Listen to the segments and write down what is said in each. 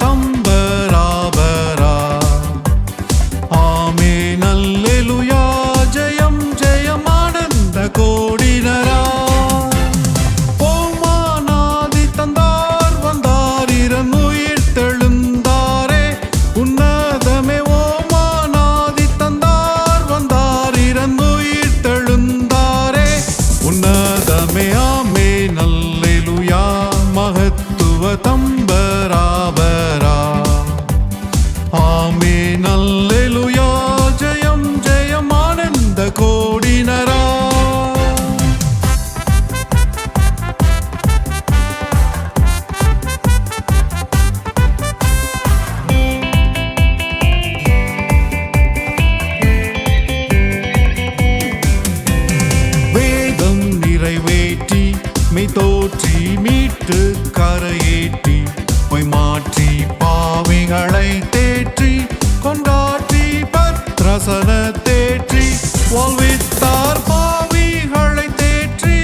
தம்பராபரா. ஆமென் அல்லேலூயா ஜெயம் ஜெயம் ஆனந்த கோடினரா. ஓமானாதி தந்தார் வந்தார் இறந்துயிர் தெழுந்தாரே உன்னதமே. ஓமானாதி தந்தார் வந்தார் இறந்துயிர் தெழுந்தாரே உன்னதமே. ஆமென் அல்லேலூயா மகத்துவ தம்பராபரா. ஆமென் அல்லேலூயா ஜெயம் ஜெயம் ஆனந்த கோடினரா. வேதம் நிறைவேற்றி மெய் தோற்றி மீட்டு கரையேற்றி பொய் மாற்றி பாவிகளை தேற்றி கொண்டாற்றி பத்ரசன தேற்றி வாழ்வித்தார். பாவிகளை தேற்றி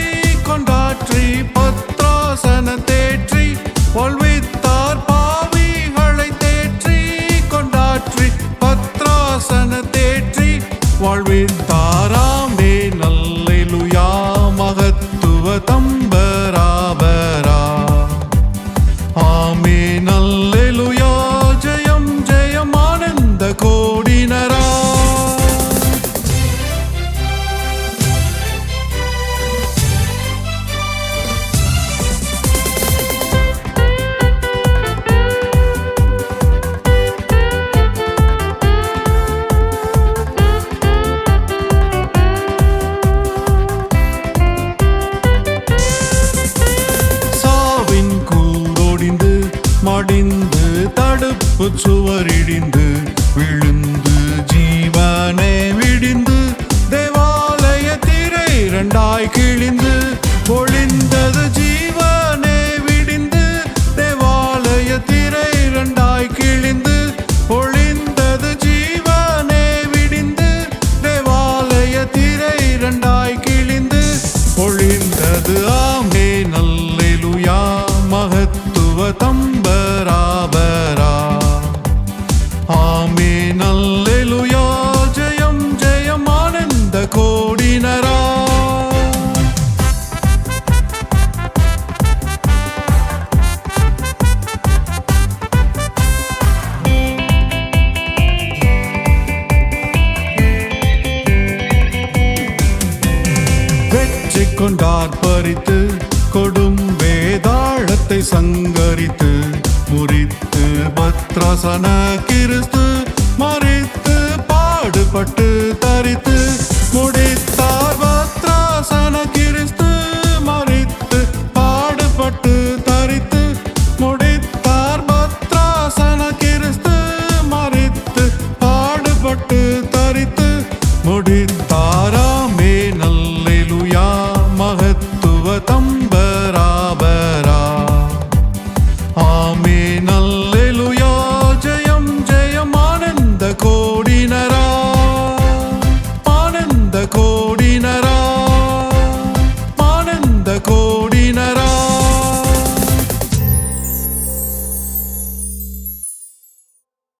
கொண்டாற்றி பத்ராசன தேற்றி வாழ்வித்தார். பாவிகளை தேற்றி கொண்டாற்றி பத்ராசன தேற்றி வாழ்வித்தார். ஆமென் அல்லேலூயா மகத்துவ தம்பராபரா. ஆமென் அல்லேலூயா ஜெயம் ஜெயம் ஆனந்த கோடினரா. சாவின் கூரோடிந்து மடிந்து தடுப்பு சுவரிடிந்து விழுந்து ஜீவனே விடிந்து தேவாலய திரை இரண்டாய் கிழிந்து பொழிந்தது. ஜீவனே விடிந்து தேவாலய திரை இரண்டாய் கிழிந்து பொழிந்தது. ஜீவனே விடிந்து தேவாலய திரை இரண்டாய் கிழிந்து பொழிந்தது. ஆமென் அல்லேலூயா மகத்துவ தம்பராபரா. ஆமென் அல்லேலூயா ஜெயம் ஜெயம் ஆனந்த கோடினரா. வெற்றி கொண்டார் பறித்து கொடும் வேதாளத்தை சங்கரித்து முறித்து பத்ராசன கிறிஸ்து மறித்து பாடுபட்டு தரித்து